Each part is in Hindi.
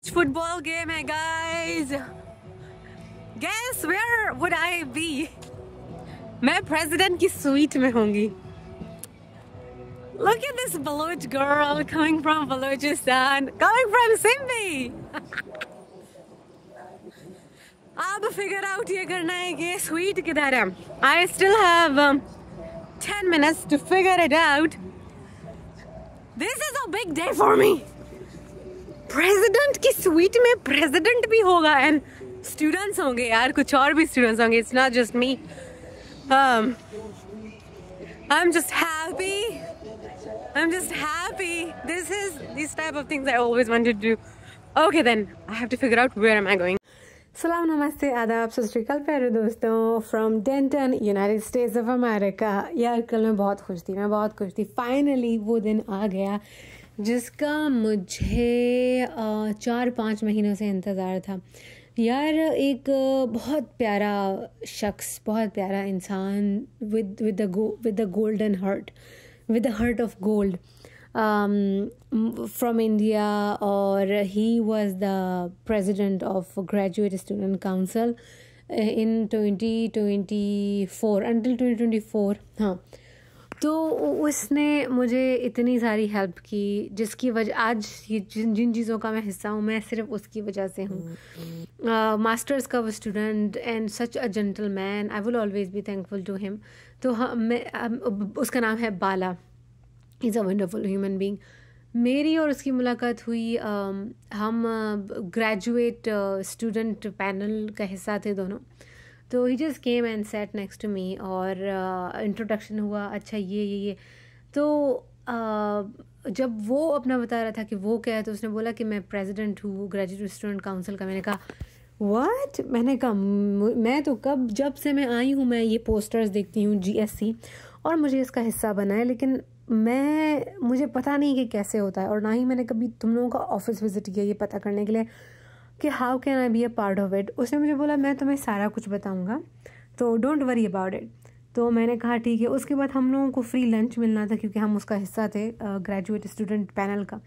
फुटबॉल गेम है guys. Guess where would I be? मैं प्रेसिडेंट की स्वीट में होंगी। Look at this Baloch girl coming from Balochistan, coming from Simbi. अब फिगर आउट ये करना है कि स्वीट किधर है। I still have 10 minutes to figure it out. This is a big day for me. President की स्वीट में प्रेसिडेंट भी होगा एंड स्टूडेंट्स होंगे यार, कुछ और भी स्टूडेंट्स होंगे। It's not just me. I'm just happy. These type of things I always wanted to do. Okay then, I have to figure out where am I going. सलाम, नमस्ते, आदाब, सत श्री अकाल प्यारे दोस्तों from Danton, United states of America. यार कल मैं बहुत खुश थी। फाइनली वो दिन आ गया जिसका मुझे 4-5 महीनों से इंतज़ार था। यार एक बहुत प्यारा शख्स, बहुत प्यारा इंसान with the golden heart, with the heart of gold, from India, और he was the president of Graduate Student Council in 2024 until 2024। हाँ, तो उसने मुझे इतनी सारी हेल्प की जिसकी वजह आज ये जिन चीज़ों का मैं हिस्सा हूँ, मैं सिर्फ उसकी वजह से हूँ। मास्टर्स का वो student and such a gentleman, I will always be thankful to him. तो उसका नाम है Bala. Is a wonderful human being. मेरी और उसकी मुलाकात हुई, हम ग्रेजुएट स्टूडेंट पैनल का हिस्सा थे दोनों। तो he just came and set next to me और इंट्रोडक्शन हुआ। अच्छा ये तो जब वो अपना बता रहा था कि वो क्या है, तो उसने बोला कि मैं प्रेसिडेंट हूँ ग्रेजुएट स्टूडेंट काउंसिल का। मैंने कहा व्हाट? मैंने कहा मैं तो जब से मैं आई हूँ मैं ये पोस्टर्स देखती हूँ GSC और मुझे इसका हिस्सा बना है, लेकिन मुझे पता नहीं कि कैसे होता है, और ना ही मैंने कभी तुम लोगों का ऑफिस विजिट किया ये पता करने के लिए कि how can I B a part of it. उसने मुझे बोला मैं तुम्हें सारा कुछ बताऊंगा, तो डोंट वरी अबाउट इट। तो मैंने कहा ठीक है। उसके बाद हम लोगों को फ्री लंच मिलना था क्योंकि हम उसका हिस्सा थे ग्रेजुएट स्टूडेंट पैनल का।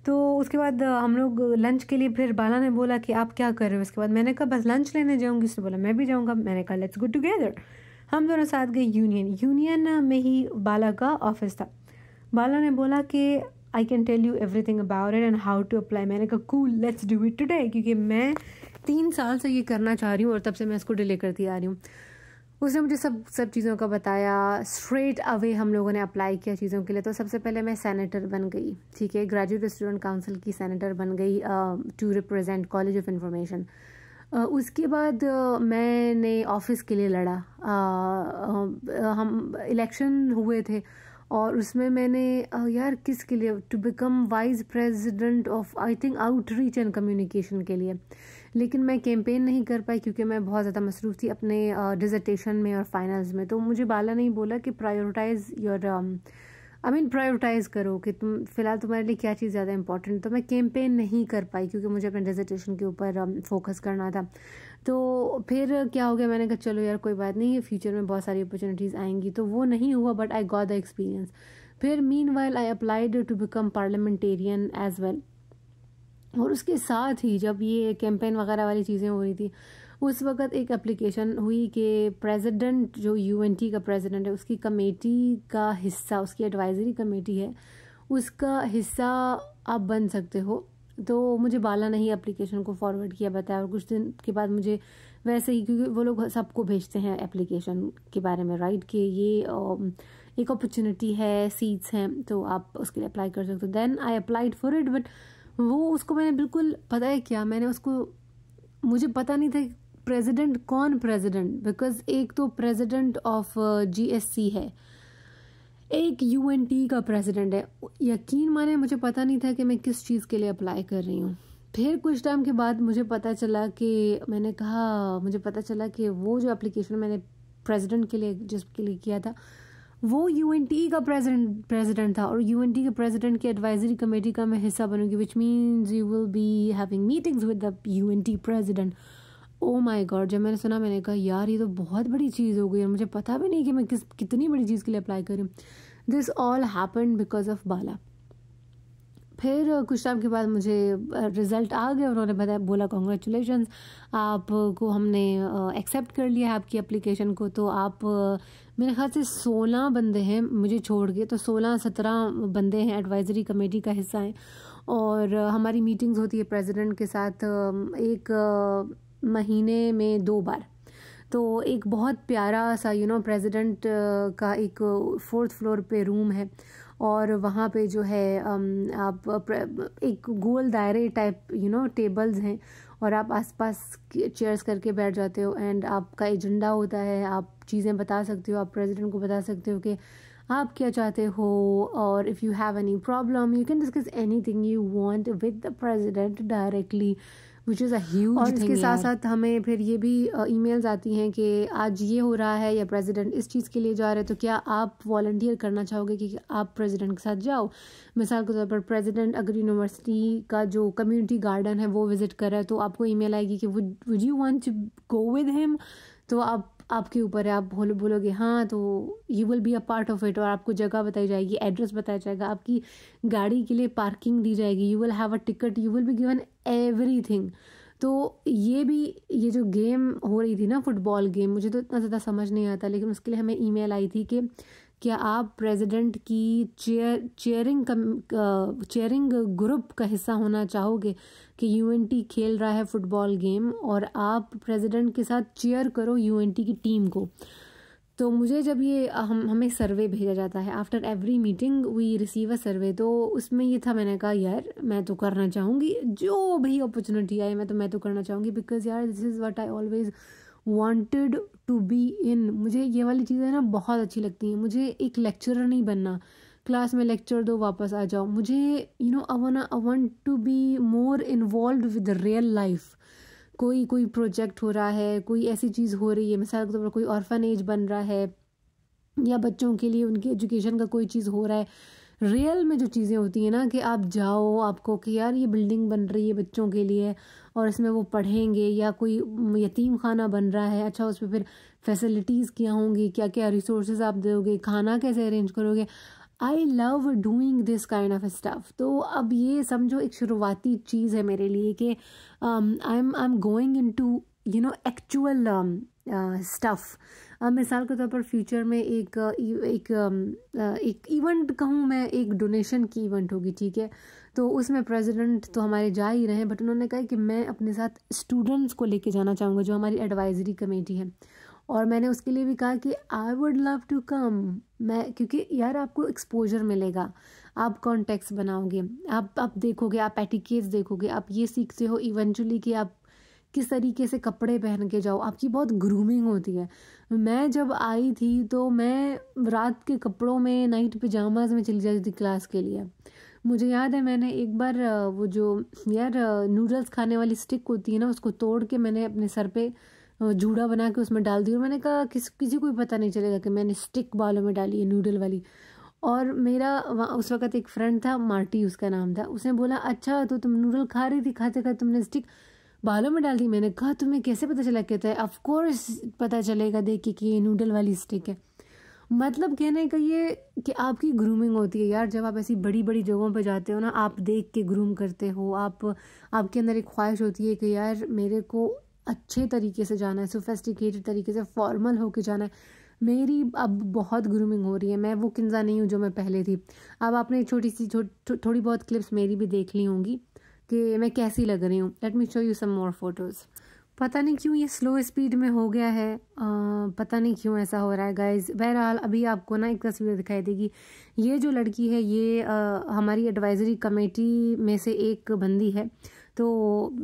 तो उसके बाद हम लोग लंच के लिए, फिर बाला ने बोला कि आप क्या कर रहे हो इसके बाद? मैंने कहा बस लंच लेने जाऊँगी। उसने बोला मैं भी जाऊँगा। मैंने कहा लेट्स गो टुगेदर। हम दोनों साथ गए यूनियन में ही बाला का ऑफिस था। बाला ने बोला कि I can tell you everything about it and how to apply. मैंने कहा cool, let's do it today, क्योंकि मैं 3 साल से ये करना चाह रही हूँ और तब से मैं इसको डिले करती आ रही हूँ। उसने मुझे सब चीज़ों का बताया। स्ट्रेट अवे हम लोगों ने अप्लाई किया चीज़ों के लिए। तो सबसे पहले मैं सेनेटर बन गई, ठीक है, ग्रेजुएट स्टूडेंट काउंसिल की सेनेटर बन गई to represent college of information. उसके बाद मैंने ऑफिस के लिए लड़ा। हम इलेक्शन हुए थे और उसमें मैंने यार किसके लिए, to become vice president of I think outreach and communication के लिए। लेकिन मैं कैंपेन नहीं कर पाई क्योंकि मैं बहुत ज़्यादा मसरूफ़ थी अपने डिसर्टेशन में और फाइनल्स में। तो मुझे बाला नहीं बोला कि प्रायोरिटाइज़ करो कि तुम फ़िलहाल तुम्हारे लिए क्या चीज़ ज़्यादा इंपॉर्टेंट। तो मैं कैंपेन नहीं कर पाई क्योंकि मुझे अपने डिसर्टेशन के ऊपर फोकस करना था। तो फिर क्या हो गया, मैंने कहा चलो यार कोई बात नहीं, फ्यूचर में बहुत सारी अपॉर्चुनिटीज़ आएंगी। तो वो नहीं हुआ, but I got the experience. फिर meanwhile I applied to become parliamentarian as well. और उसके साथ ही जब ये कैंपेन वगैरह वाली चीज़ें हो रही थी, उस वक्त एक एप्लीकेशन हुई कि प्रेसिडेंट जो UNT का प्रेसिडेंट है उसकी कमेटी का हिस्सा, उसकी एडवाइजरी कमेटी है, उसका हिस्सा आप बन सकते हो। तो मुझे बाला ने ही एप्लीकेशन को फॉरवर्ड किया, बताया, और कुछ दिन के बाद मुझे वैसे ही, क्योंकि वो लोग सबको भेजते हैं एप्लीकेशन के बारे में, राइट, कि ये एक अपॉर्चुनिटी है, सीट्स हैं, तो आप उसके लिए अप्लाई कर सकते हो। Then I applied for it, but वो उसको मैंने बिल्कुल, पता है क्या, मुझे पता नहीं था प्रेसिडेंट कौन प्रेसिडेंट, बिकॉज एक तो प्रेसिडेंट ऑफ GSC है, एक UNT का प्रेसिडेंट है। यकीन माने मुझे पता नहीं था कि मैं किस चीज़ के लिए अप्लाई कर रही हूँ। फिर कुछ टाइम के बाद मुझे पता चला मुझे पता चला कि वो जो एप्लीकेशन मैंने प्रेसिडेंट के लिए जिसके लिए किया था वो UNT का प्रेसिडेंट था, और UNT के प्रेसिडेंट की एडवाइजरी कमेटी का मैं हिस्सा बनूंगी, which means you will be having meetings with the UNT president. Oh my God, जब मैंने सुना मैंने कहा यार ये तो बहुत बड़ी चीज़ हो गई और मुझे पता भी नहीं कि मैं कितनी बड़ी चीज़ के लिए अप्लाई करूँ। This all happened because of Bala. फिर कुछ टाइम के बाद मुझे रिज़ल्ट आ गए, उन्होंने बताया, बोला कॉन्ग्रेचुलेशंस, आपको हमने एक्सेप्ट कर लिया है आपकी एप्लीकेशन को। तो आप मेरे ख्याल से 16 बंदे हैं मुझे छोड़ के, तो 16-17 बंदे हैं एडवाइज़री कमेटी का हिस्सा हैं। और हमारी मीटिंग्स होती है प्रेसिडेंट के साथ एक महीने में 2 बार। तो एक बहुत प्यारा सा प्रेसिडेंट का एक 4th फ्लोर पे रूम है, और वहाँ पे जो है आप एक गोल दायरे टाइप टेबल्स हैं, और आप आसपास चेयर्स करके बैठ जाते हो, एंड आपका एजेंडा होता है, आप चीज़ें बता सकते हो, आप प्रेसिडेंट को बता सकते हो कि आप क्या चाहते हो, और if you have any problem you can discuss anything you want with the president directly, which is a huge thing. और इसके साथ साथ हमें फिर ये भी ईमेल्स आती हैं कि आज ये हो रहा है या प्रेसिडेंट इस चीज़ के लिए जा रहे हैं, तो क्या आप वॉलंटियर करना चाहोगे कि आप प्रेसिडेंट के साथ जाओ। मिसाल के तौर पर प्रेसिडेंट अगर यूनिवर्सिटी का जो कम्युनिटी गार्डन है वो विजिट कर रहा है, तो आपको ईमेल आएगी कि would you want to go with him, तो आपके ऊपर है, आप बोलोगे हाँ, तो you will be a part of it, और आपको जगह बताई जाएगी, एड्रेस बताया जाएगा, आपकी गाड़ी के लिए पार्किंग दी जाएगी, you will have a ticket, you will be given everything. तो ये जो गेम हो रही थी ना, फुटबॉल गेम, मुझे तो इतना ज़्यादा समझ नहीं आता, लेकिन उसके लिए हमें ईमेल आई थी कि क्या आप प्रेसिडेंट की चेयरिंग ग्रुप का हिस्सा होना चाहोगे कि यूएनटी खेल रहा है फुटबॉल गेम, और आप प्रेसिडेंट के साथ चेयर करो यूएनटी की टीम को। तो मुझे जब ये हमें सर्वे भेजा जाता है, after every meeting we receive a survey, तो उसमें ये था, मैंने कहा यार मैं तो करना चाहूँगी, जो भी अपॉर्चुनिटी आए मैं तो करना चाहूँगी, बिकॉज यार this is what I always wanted to be in. मुझे ये वाली चीज़ें ना बहुत अच्छी लगती हैं। मुझे एक लेक्चरर नहीं बनना, क्लास में लेक्चर दो वापस आ जाओ। मुझे I want to be more involve with real life. कोई प्रोजेक्ट हो रहा है, कोई ऐसी चीज़ हो रही है, मिसाल के तौर पर कोई ऑर्फनेज बन रहा है, या बच्चों के लिए उनकी एजुकेशन का कोई चीज़ हो रहा है, रियल में जो चीज़ें होती हैं ना, कि आप जाओ, आपको कि यार ये बिल्डिंग बन रही है बच्चों के लिए और इसमें वो पढ़ेंगे, या कोई यतीम खाना बन रहा है, अच्छा उस पर फिर फैसिलिटीज़ क्या होंगी, क्या क्या रिसोर्सेज आप दोगे, खाना कैसे अरेंज करोगे। I love doing this kind of stuff. तो अब ये समझो एक शुरुआती चीज़ है मेरे लिए कि I am going into actual stuff. मिसाल के तौर पर फ्यूचर में एक इवेंट कहूँ मैं, एक डोनेशन की इवेंट होगी, ठीक है, तो उसमें प्रेसिडेंट तो हमारे जा ही रहे हैं, बट उन्होंने कहा कि मैं अपने साथ स्टूडेंट्स को लेके जाना चाहूँगा, जो हमारी एडवाइजरी कमेटी है, और मैंने उसके लिए भी कहा कि I would love to come. क्योंकि यार आपको एक्सपोजर मिलेगा, आप कॉन्टेक्स्ट बनाओगे, आप देखोगे, आप एटिकेट्स देखोगे, आप ये सीखते हो इवेंचुअली कि आप किस तरीके से कपड़े पहन के जाओ, आपकी बहुत ग्रूमिंग होती है। मैं जब आई थी तो मैं रात के कपड़ों में, नाइट पिजामाज में चली जाती थी क्लास के लिए। मुझे याद है मैंने एक बार वो जो यार नूडल्स खाने वाली स्टिक होती है ना, उसको तोड़ के मैंने अपने सर पे जूड़ा बना के उसमें डाल दी, और मैंने कहा किसी को भी पता नहीं चलेगा कि मैंने स्टिक बालों में डाली है, नूडल वाली। और मेरा उस वक्त एक फ्रेंड था, मार्टी उसका नाम था, उसने बोला अच्छा तो तुम नूडल खा रही थी, खाते खाते तुमने स्टिक बालों में डाल दी। मैंने कहा तुम्हें कैसे पता चला? कहता है ऑफ कोर्स पता चलेगा देख के कि ये नूडल वाली स्टिक है। मतलब कहने का ये कि आपकी ग्रूमिंग होती है यार, जब आप ऐसी बड़ी बड़ी जगहों पे जाते हो ना, आप देख के ग्रूम करते हो, आपके अंदर एक ख्वाहिश होती है कि यार मेरे को अच्छे तरीके से जाना है, सोफेस्टिकेटेड तरीके से, फॉर्मल होके जाना है। मेरी अब बहुत ग्रूमिंग हो रही है, मैं वो किंजा नहीं हूँ जो मैं पहले थी। अब आपने थोड़ी बहुत क्लिप्स मेरी भी देख ली होंगी कि मैं कैसी लग रही हूँ। Let me show you some more photos. पता नहीं क्यों ये स्लो स्पीड में हो गया है, पता नहीं क्यों ऐसा हो रहा है गाइज। बहरहाल अभी आपको ना एक तस्वीर दिखाई देगी। ये जो लड़की है ये हमारी एडवाइजरी कमेटी में से एक बंदी है। तो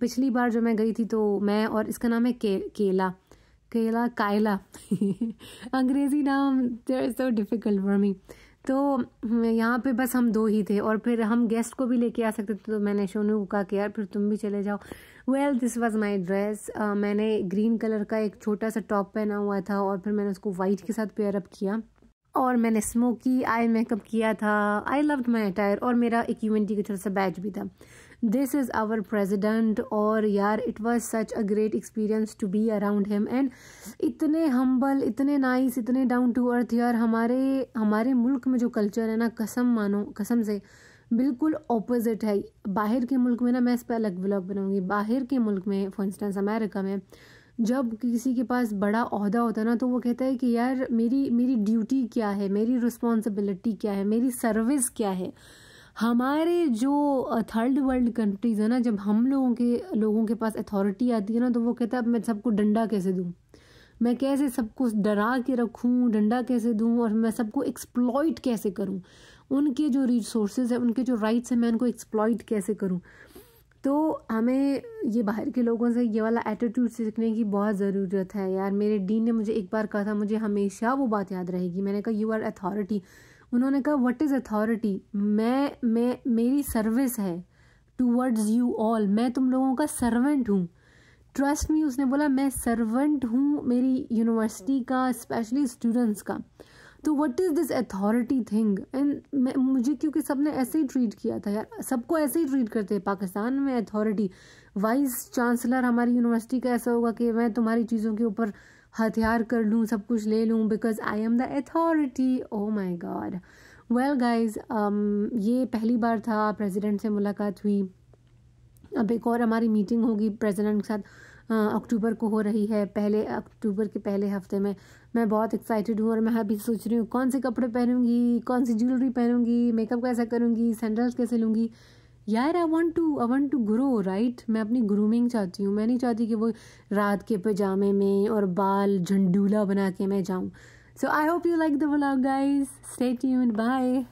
पिछली बार जो मैं गई थी तो मैं, और इसका नाम है कायला अंग्रेज़ी नाम सो डिफ़िकल्ट फॉर मी। तो यहाँ पे बस हम 2 ही थे, और फिर हम गेस्ट को भी लेके आ सकते थे, तो मैंने शोनू को कहा कि यार फिर तुम भी चले जाओ। Well this was my dress. मैंने ग्रीन कलर का एक छोटा सा टॉप पहना हुआ था, और फिर मैंने उसको वाइट के साथ पेयर अप किया, और मैंने स्मोकी आई मेकअप किया था। आई लव्ड माई अटायर, और मेरा एक यूएनटी की तरफ से बैच भी था। This is our president. और यार it was such a great experience to be around him, and इतने हम्बल, इतने नाइस, इतने डाउन टू अर्थ। यार हमारे मुल्क में जो कल्चर है ना, कसम से बिल्कुल ऑपोजिट है। बाहर के मुल्क में ना, मैं इस पर अलग व्लॉग बनाऊंगी, बाहर के मुल्क में फॉर इंस्टेंस अमेरिका में जब किसी के पास बड़ा ओहदा होता है ना, तो वो कहता है कि यार मेरी ड्यूटी क्या है, मेरी रिस्पॉन्सिबिलिटी क्या है, मेरी सर्विस क्या है। हमारे जो थर्ड वर्ल्ड कंट्रीज़ है ना, जब हम लोगों के पास अथॉरिटी आती है ना, तो वो कहता है अब मैं सबको डंडा कैसे दूँ, मैं कैसे सबको डरा के रखूँ, डंडा कैसे दूँ, और मैं सबको एक्सप्लॉइट कैसे करूँ, उनके जो रिसोर्सेज है, उनके जो राइट्स हैं, मैं उनको एक्सप्लॉइट कैसे करूँ। तो हमें ये बाहर के लोगों से ये वाला एटीट्यूड सीखने की बहुत ज़रूरत है यार। मेरे डीन ने मुझे एक बार कहा था, मुझे हमेशा वो बात याद रहेगी। मैंने कहा यू आर अथॉरिटी। उन्होंने कहा व्हाट इज़ अथॉरिटी? मैं मेरी सर्विस है टूवर्ड्स यू ऑल, मैं तुम लोगों का सर्वेंट हूँ। ट्रस्ट मी, उसने बोला मैं सर्वेंट हूँ मेरी यूनिवर्सिटी का, स्पेशली स्टूडेंट्स का। तो what is this authority thing? And मुझे क्योंकि सबने ऐसे ही ट्रीट किया था यार, सबको ऐसे ही ट्रीट करते हैं पाकिस्तान में। अथॉरिटी, वाइस चांसलर हमारी यूनिवर्सिटी का ऐसा होगा कि मैं तुम्हारी चीज़ों के ऊपर हथियार कर लूँ, सब कुछ ले लूँ, because I am the authority. Oh my God. Well guys, ये पहली बार था प्रेसिडेंट से मुलाकात हुई। अब एक और हमारी मीटिंग होगी प्रेसिडेंट के साथ, अक्टूबर को हो रही है, पहले अक्टूबर के पहले हफ्ते में। मैं बहुत एक्साइटेड हूँ और मैं अभी सोच रही हूँ कौन से कपड़े पहनूंगी, कौन सी ज्वेलरी पहनूंगी, मेकअप कैसा करूँगी, सैंडल्स कैसे लूँगी। यार I want to grow, right? मैं अपनी ग्रूमिंग चाहती हूँ। मैं नहीं चाहती कि वो रात के पजामे में और बाल झंडूला बना के मैं जाऊँ। So I hope you like the vlog guys, stay tuned, bye.